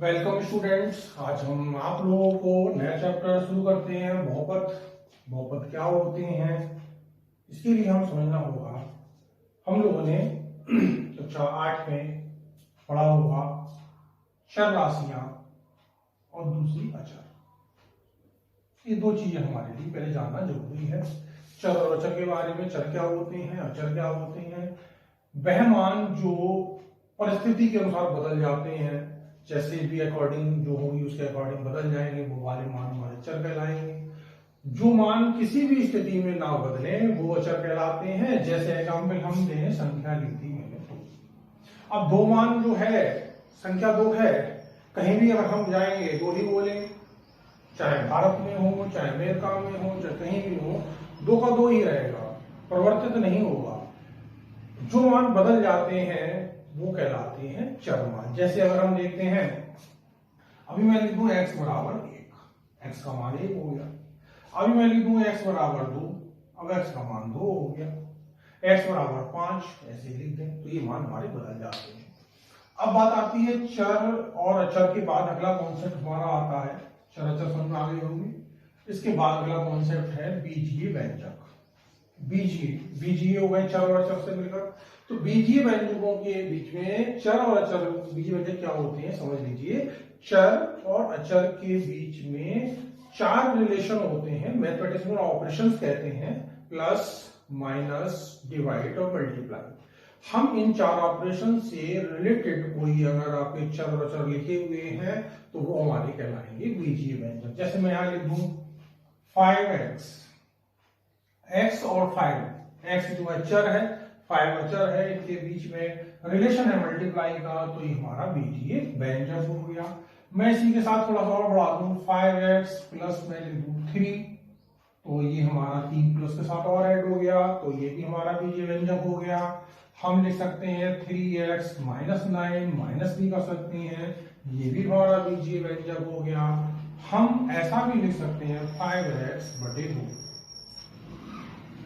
Welcome students. आज हम आप लोगों को नया चैप्टर शुरू करते हैं। बहुपद बहुपद क्या होते हैं इसके लिए हम समझना होगा। हम लोगों ने कक्षा 8 में पढ़ा होगा चर राशियां और दूसरी अचर। ये दो चीजें हमारे लिए पहले जानना जरूरी है। चर और अचर के बारे में, चर क्या होते हैं, अचर क्या होते हैं। वह मान जो परिस्थिति के अनुसार बदल जाते हैं, जैसे भी अकॉर्डिंग जो होगी उसके अकॉर्डिंग बदल जाएंगे, वो वाले मान हमारे चर कहलाएंगे। जो मान किसी भी स्थिति में ना बदले वो अचर कहलाते हैं। जैसे एग्जाम्पल हम दें, संख्या ली थी मैंने 2। अब दो मान जो है, संख्या 2 है, कहीं भी अगर हम जाएंगे 2 ही बोलेंगे, चाहे भारत में हो, चाहे अमेरिका में हो, चाहे कहीं भी हो, 2 का 2 ही रहेगा, परिवर्तित नहीं होगा। जो मान बदल जाते हैं वो कहलाते हैं चर मान। जैसे अगर हम देखते हैं, अभी मैं लिख दूं x बराबर 1, x का मान 1 हो गया। अभी मैं लिख दूं x बराबर 2, अब x का मान 2 हो गया। x बराबर 5 ऐसे लिख दें तो ये मान हमारे बदल जाते हैं। अब बात आती है चर और अचर के बाद अगला कॉन्सेप्ट हमारा आता है, चर अचर समझ में आ गए होंगे। इसके बाद अगला कॉन्सेप्ट है बीजीय व्यंजक। बीजीय हो गए चर और अचर से मिलकर। तो बीजीय व्यंजकों के बीच में चर और अचर, बीजीय व्यंजक क्या होते हैं समझ लीजिए। चर और अचर के बीच में 4 रिलेशन होते हैं, मैथमेटिक्स ऑपरेशंस कहते हैं, प्लस माइनस डिवाइड और मल्टीप्लाई। हम इन 4 ऑपरेशन से रिलेटेड कोई अगर आपके चर और अचर लिखे हुए हैं तो वो हमारे कहलाएंगे बीजीय व्यंजक। जैसे मैं यहां लिख दूं 5x, x और 5, x जो अचर है, 5 अचर है, इनके बीच में रिलेशन है मल्टीप्लाई का, तो ये हमारा बीजीय व्यंजक हो गया। मैं इसी के साथ थोड़ा सा और बढ़ा दूं, 5x प्लस मैं लिख दूं 3, तो ये हमारा 3 प्लस के साथ और ऐड हो गया, तो ये भी हमारा बीजीय व्यंजक हो गया। हम लिख सकते हैं 3x माइनस 9, माइनस भी कर सकते हैं, ये भी हमारा बीजीय व्यंजक हो गया। हम ऐसा भी लिख सकते हैं 5x बटे 2,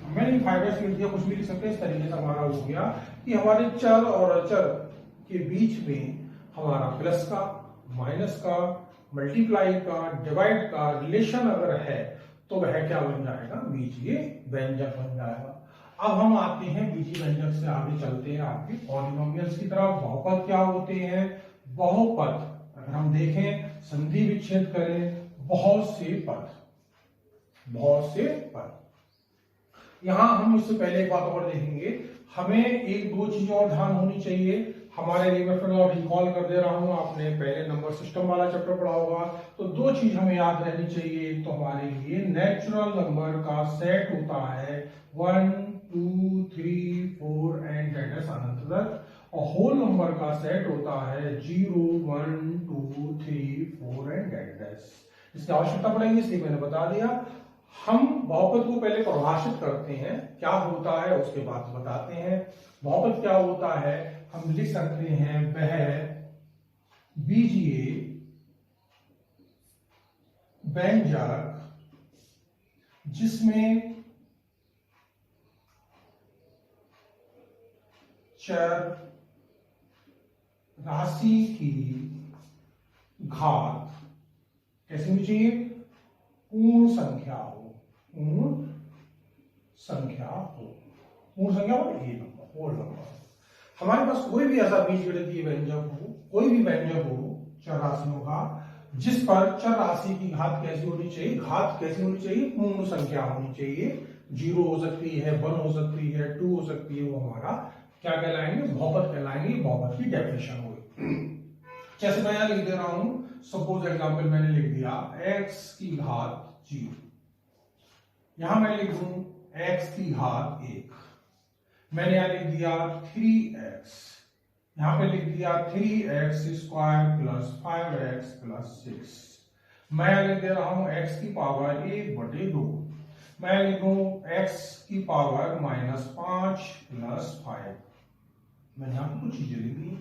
मैंने 5x लिख दिया, कुछ भी लिख सकते हैं। इस तरीके से हमारा हो गया कि हमारे चर और अचर के बीच में हमारा प्लस का, माइनस का, मल्टीप्लाई का, डिवाइड का रिलेशन अगर है तो वह क्या बन जाएगा, बीजीय व्यंजक बन जाएगा। अब हम आते हैं बीजीय व्यंजक से आगे चलते हैं आपके पॉलिनोमियल्स की तरफ। बहुपद क्या होते हैं? बहुपद अगर हम देखें, संधि विच्छेद करें, बहुत से पद, बहुत से पद। यहां हम इससे पहले एक बात और देखेंगे, हमें एक दो चीजें और ध्यान होनी चाहिए हमारे लिए। मैं फिर और रिकॉल कर दे रहा हूं, आपने पहले नंबर सिस्टम वाला चैप्टर पढ़ा होगा, तो 2 चीज हमें याद रहनी चाहिए। तो हमारे लिए नेचुरल नंबर का सेट होता है 1 2 3 4 एंड दैट इज अनंत तक, और होल नंबर का सेट होता है 0 1 2 3 4 एंड दैट इज। इसकी आवश्यकता पड़ेगी इसलिए मैंने बता दिया। हम बहुपद को पहले परिभाषित करते हैं, क्या होता है उसके बाद बताते हैं। बहुपद क्या होता है, हम लिख सकते हैं वह बीजीय व्यंजक जिसमें चर राशि की घात कैसी होनी चाहिए, पूर्ण संख्या हो, पूर्ण संख्या हो, पूर्ण संख्या हो, ये नंबर, होल नंबर। हमारे पास कोई भी ऐसा बीजगणितीय व्यंजक हो, कोई भी व्यंजक हो चर राशियों का, जिस पर चर राशि की घात कैसी होनी चाहिए, घात कैसी होनी चाहिए, पूर्ण संख्या होनी चाहिए। 0 हो सकती है, 1 हो सकती है, 2 हो सकती है, वो हमारा क्या कहलाएंगे, बहुपद कहलाएंगे। बहुपद की डेफिनेशन हुई। जैसे मैं यहां लिख दे रहा हूं, सपोज एग्जाम्पल मैंने लिख दिया x की घात 0, यहां मैं लिख दूं x की घात 1, मैंने यहां लिख दिया 3x, यहां पे लिख दिया 3x square plus 5x plus 6, मैं लिख दे रहा हूं x की पावर 1 बटे 2, मैं लिखूं x की पावर माइनस 5 प्लस 5, मैंने यहां पे कुछ चीजें लिख दी।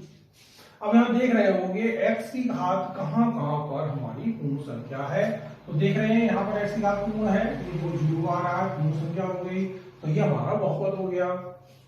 अब यहां देख रहे होंगे x की घात कहां कहां पर हमारी पूर्ण संख्या है, तो देख रहे हैं यहां पर x की घात पूर्ण है, ये 0 आ रहा है, पूर्ण संख्या हो गई, तो ये हमारा बहुपद हो गया।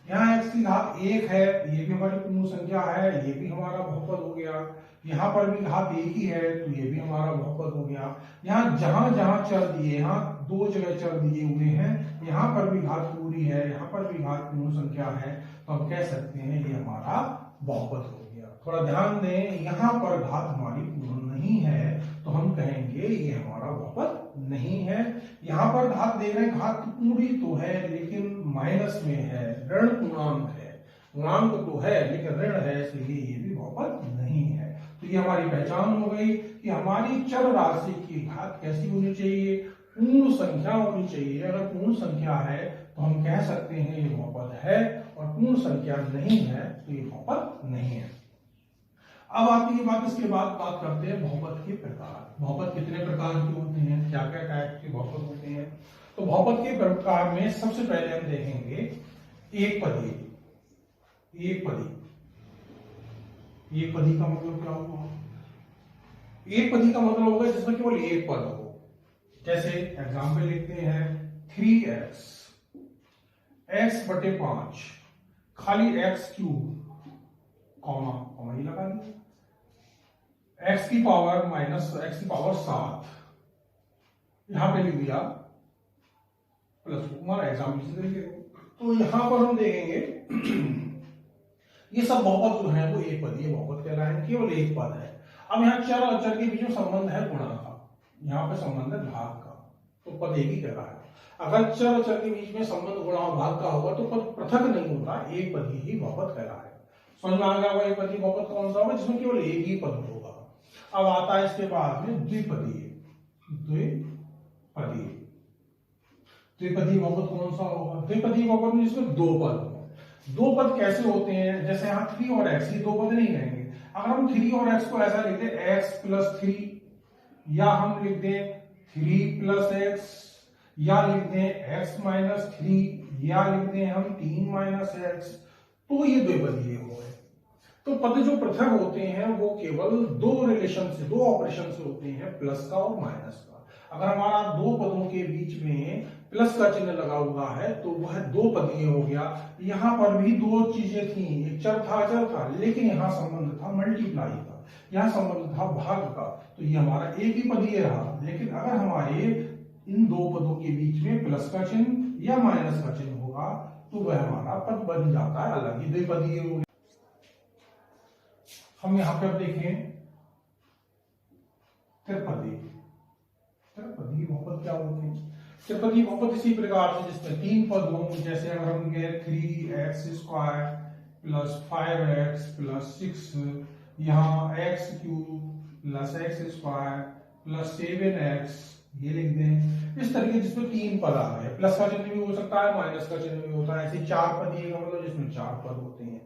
यहाँ x की घात 1 है, ये भी हमारी पूर्ण संख्या है, ये भी हमारा बहुपद हो गया। यहाँ पर भी घात 1 ही है, तो ये भी हमारा बहुपद हो गया। यहाँ जहां जहां चर दिए, यहाँ 2 जगह चर दिए हुए हैं, यहाँ पर भी घात पूरी है, यहाँ पर भी घात पूर्ण संख्या है, तो हम कह सकते हैं ये हमारा बहुपद हो गया। थोड़ा ध्यान दें, यहाँ पर घात हमारी पूर्ण नहीं है, तो हम कहेंगे ये हमारा बहुपद नहीं है। यहाँ पर घात दे रहे हैं, घात पूरी तो है लेकिन माइनस में है, ऋण पूर्णांक है, पूर्णांक तो है लेकिन ऋण है, इसलिए ये भी बहुपद नहीं है। तो ये हमारी पहचान हो गई कि हमारी चर राशि की घात कैसी होनी चाहिए, पूर्ण संख्या होनी चाहिए। अगर पूर्ण संख्या है तो हम कह सकते हैं ये बहुपद है, और पूर्ण संख्या नहीं है तो ये बहुपद नहीं है। अब आती है बात, इसके बाद बात करते हैं बहुपद के प्रकार। बहुपद कितने प्रकार के होते हैं, क्या क्या टाइप के बहुपद होते हैं। तो बहुपद के प्रकार में सबसे पहले हम देखेंगे एक पदी। एक पदी, एक पदी का मतलब क्या हुआ? एक पदी का मतलब होगा जिसमें केवल एक पद हो। जैसे एग्जाम्पल लिखते हैं 3x, x बटे 5, खाली x क्यूब, कॉमा कॉमा ही लगा दिया, x की पावर माइनस x की पावर 7, यहां पे लिख दिया प्लस, हमारा एग्जाम्पल इसी तरीके। तो यहां पर हम देखेंगे ये सब बहुपद जो है वो एक पदीय बहुपद कहलाएंगे, केवल एक पद है। अब यहाँ चर और चर के बीच में संबंध है गुणा का, यहाँ पे संबंध है भाग का, तो पद एक ही कहलाएगा। अगर चर और चर के बीच में संबंध गुणा और भाग का होगा तो पद पृथक नहीं होता, एक पदी ही बहुपद कहलाएगा। समझ में आ गया? एक पदी बहुपद कौन सा होगा? जिसमें केवल एक ही पद होगा। अब आता है इसके बाद में द्विपदीय। द्विपदीय, द्विपदीय बहुपद कौन सा होगा? द्विपदीय बहुपद में जिसमें दो पद हो। दो पद कैसे होते हैं? जैसे यहाँ 3 और x, ये दो पद नहीं कहेंगे। अगर हम 3 और x को ऐसा लिख दें x प्लस 3, या हम लिख दें 3 प्लस x, या लिख दें x माइनस 3, या लिख दें हम 3 माइनस x, तो ये द्विपदीय हो गए। तो पद जो पृथक होते हैं वो केवल दो रिलेशन से, दो ऑपरेशन से होते हैं, प्लस का और माइनस का। अगर हमारा दो पदों के बीच में प्लस का चिन्ह लगा हुआ है तो वह दो पदीय हो गया। यहां पर भी दो चीजें थी, एक चर था, लेकिन यहां संबंध था मल्टीप्लाई का, यहां संबंध था भाग का, तो ये हमारा एक ही पदीय रहा। लेकिन अगर हमारे इन दो पदों के बीच में प्लस का चिन्ह या माइनस का चिन्ह होगा तो वह हमारा पद बन जाता है अलग ही, द्विपदीय हो गया। हम यहां पर देखें त्रिपदी। त्रिपदी बहुपद क्या होते हैं? त्रिपदी बहुपद इसी प्रकार से जिसमें तीन पद हों, जैसे अगर हम कहें 3x² प्लस 5x प्लस 6, यहाँ x cube plus x² plus 7x, ये लिख दें। इस तरीके जिसमें तीन पद आ रहे हैं, प्लस का चिन्ह भी हो सकता है, माइनस का चिन्ह भी होता है। ऐसे चार पदीय का मतलब जिसमें चार पद होते हैं।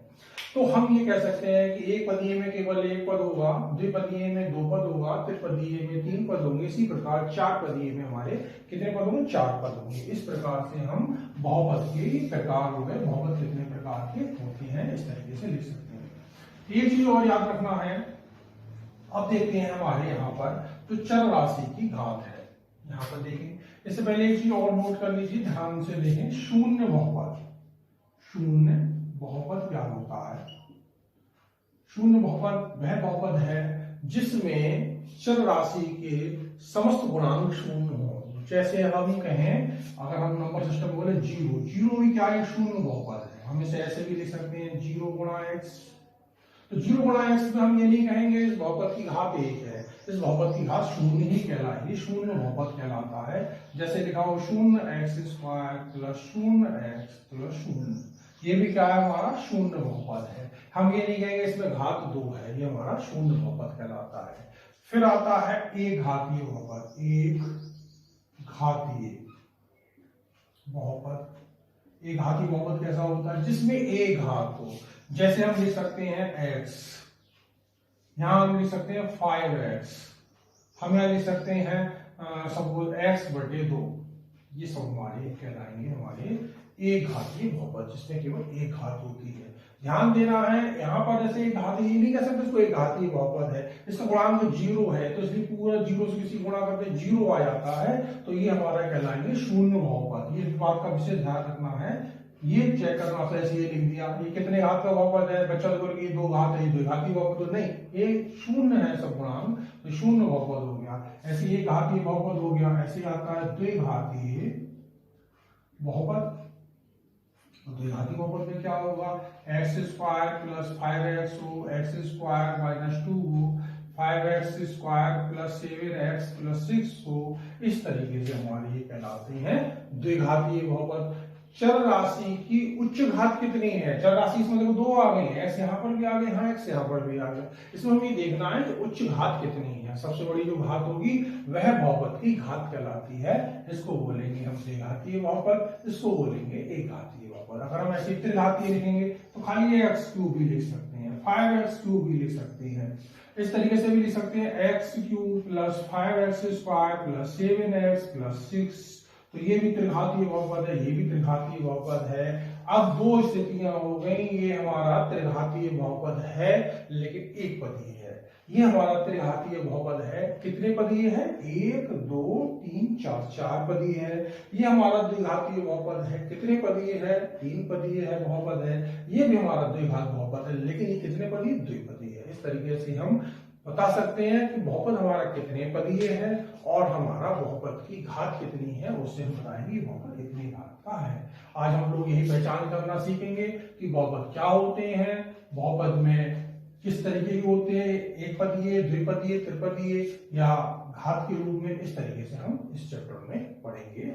तो हम ये कह सकते हैं कि एक पदीय में केवल एक पद होगा, द्विपदीय में दो पद होगा, त्रिपदीय में तीन पद होंगे। इसी प्रकार चार पदीय में हमारे कितने पद होंगे? चार पद होंगे। इस प्रकार से हम बहुपद के प्रकार हो गए, बहुपद कितने प्रकार के होते हैं, इस तरीके से लिख सकते हैं। एक चीज और याद रखना है, अब देखते हैं हमारे यहाँ पर जो चर राशि की घात है, यहाँ पर देखें। इससे पहले एक चीज और नोट कर लीजिए, ध्यान से देखें, शून्य बहुपद। शून्य बहुपद क्या होता है? शून्य बहुपद वह बहुपद है जिसमें चर राशि के समस्त गुणांक शून्य हो। जैसे हम कहें, अगर हम नंबर सिस्टम बोले 0, 0 भी क्या है? शून्य बहुपद है। हम इसे ऐसे भी लिख सकते हैं 0 गुणा x। तो 0 गुणा x में हम ये नहीं कहेंगे इस बहुपद की घात 1 है, इस बहुपद की घात शून्य ही कहलाएगी, शून्य बहुपद कहलाता है। जैसे लिखा हो 0x² प्लस 0x प्लस 0, ये भी क्या है? हमारा शून्य बहुपद है। हम ये नहीं कहेंगे इसमें घात 2 है, ये हमारा शून्य बहुपद कहलाता है। फिर आता है एक घातीय बहुपद। एक घातीय बहुपद। एक घातीय बहुपद कैसा होता है? जिसमें एक घात हो। जैसे हम लिख सकते हैं x, यहां हम लिख सकते हैं 5x, हम यहां लिख सकते हैं सपोज x बटे 2। ये सब हमारे कहलाएंगे हमारे एक घातीय बहुपद, जिसमें केवल एक घात होती है। ध्यान देना है, यहाँ पर जैसे एक घातीय, ये नहीं कह सकते इसको एक घातीय बहुपद है, इसका गुणांक 0 है, तो इसलिए पूरा 0 से किसी गुणा करते 0 आ जाता है, तो ये हमारा कहलाएंगे शून्य बहुपद। ये बात का विशेष ध्यान रखना है, ये चेक करना, ऐसे ये लिख दिया, ये कितने घात का बहुपद है, बच्चा तो बोल ये 2 घात है, ये द्विघाती बहुपद, तो नहीं, ये शून्य है सब गुणांक, तो शून्य बहुपद हो गया। ऐसे ये घातीय बहुपद हो गया, ऐसे आता है द्विघातीय बहुपद। द्विघाती बहुपद में क्या होगा, एक्स स्क्वायर प्लस 5x हो, एक्स स्क्वायर माइनस 2 हो, 5x square plus 7x plus 6 हो, इस तरीके से हमारी ये कहलाती है द्विघातीय बहुपद। चर राशि की उच्च घात कितनी है, चर राशि इसमें देखो 2 आ गई है, एक्स यहाँ पर भी आ गए, हाँ एक्स यहाँ पर भी आ गया, इसमें हमें ये देखना है कि उच्च घात कितनी है। सबसे बड़ी जो घात होगी वह बहुपद की घात कहलाती है, इसको बोलेंगे हम द्विघातीय बहुपद, इसको बोलेंगे एक घातीय बहुपद। अगर हम ऐसे त्रिघातीय लिखेंगे तो खाली ये एक्स क्यूब भी लिख सकते हैं, 5x क्यूब भी लिख सकते हैं, इस तरीके से भी लिख सकते हैं, x cube plus 5x square plus 7x plus 6, तो ये भी त्रिघातीय बहुपद है, ये भी त्रिघातीय बहुपद है। अब 2 स्थितियां हो गई, ये हमारा त्रिघातीय बहुपद है लेकिन एक पदीय है, ये हमारा त्रिघातीय बहुपद है, कितने पदीय है, 1 2 3 4, 4 पदीय है। ये हमारा द्विघातीय बहुपद है, कितने पदीय है, 3 पदीय है बहुपद है, ये भी हमारा द्विघात बहुपद है, लेकिन ये कितने पदीय, द्विपदीय है। इस तरीके से हम बता सकते हैं कि बहुपद हमारा कितने पदीय है और हमारा बहुपद की घात कितनी है, उससे हम बताएंगे बहुपद कितनी घात का है। आज हम लोग यही पहचान करना सीखेंगे कि बहुपद क्या होते हैं, बहुपद में किस तरीके के होते हैं, एक पदीय, द्विपदीय, त्रिपदीय या घात के रूप में, इस तरीके से हम इस चैप्टर में पढ़ेंगे।